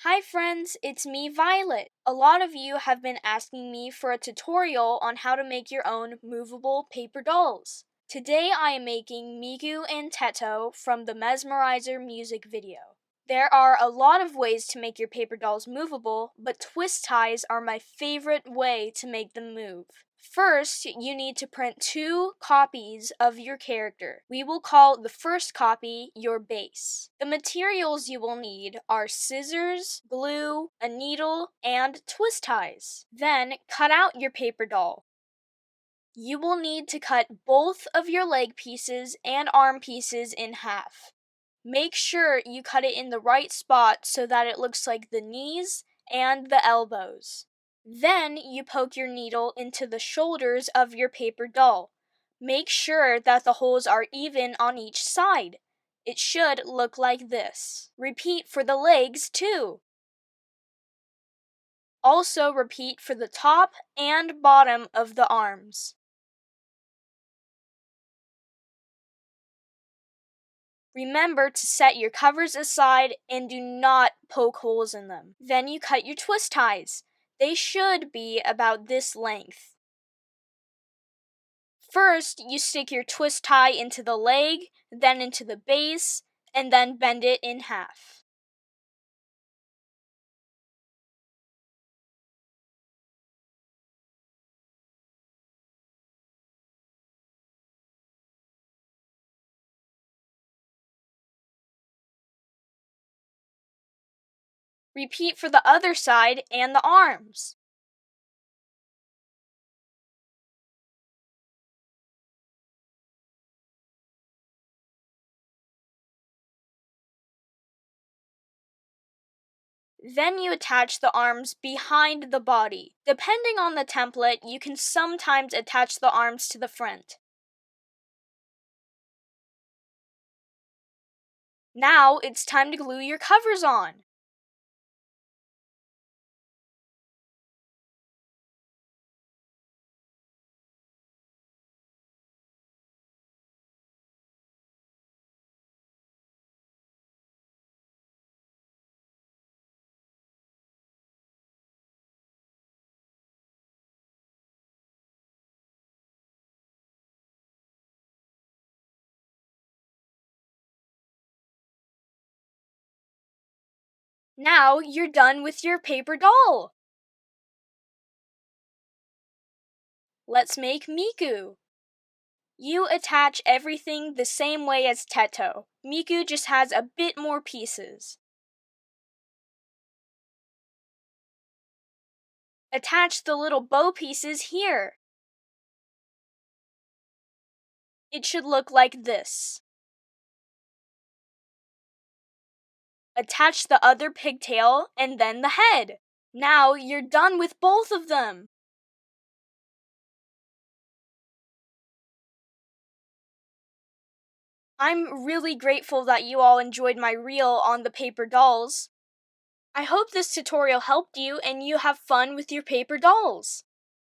Hi friends, it's me Violet. A lot of you have been asking me for a tutorial on how to make your own movable paper dolls. Today I am making Miku and Teto from the Mesmerizer music video. There are a lot of ways to make your paper dolls movable, but twist ties are my favorite way to make them move. First, you need to print 2 copies of your character. We will call the first copy your base. The materials you will need are scissors, glue, a needle, and twist ties. Then, cut out your paper doll. You will need to cut both of your leg pieces and arm pieces in half. Make sure you cut it in the right spot so that it looks like the knees and the elbows. Then you poke your needle into the shoulders of your paper doll. Make sure that the holes are even on each side. It should look like this. Repeat for the legs too. Also repeat for the top and bottom of the arms. Remember to set your covers aside and do not poke holes in them. Then you cut your twist ties. They should be about this length. First, you stick your twist tie into the leg, then into the base, and then bend it in half. Repeat for the other side and the arms. Then you attach the arms behind the body. Depending on the template, you can sometimes attach the arms to the front. Now it's time to glue your covers on. Now you're done with your paper doll! Let's make Miku! You attach everything the same way as Teto. Miku just has a bit more pieces. Attach the little bow pieces here. It should look like this. Attach the other pigtail and then the head. Now you're done with both of them. I'm really grateful that you all enjoyed my reel on the paper dolls. I hope this tutorial helped you and you have fun with your paper dolls.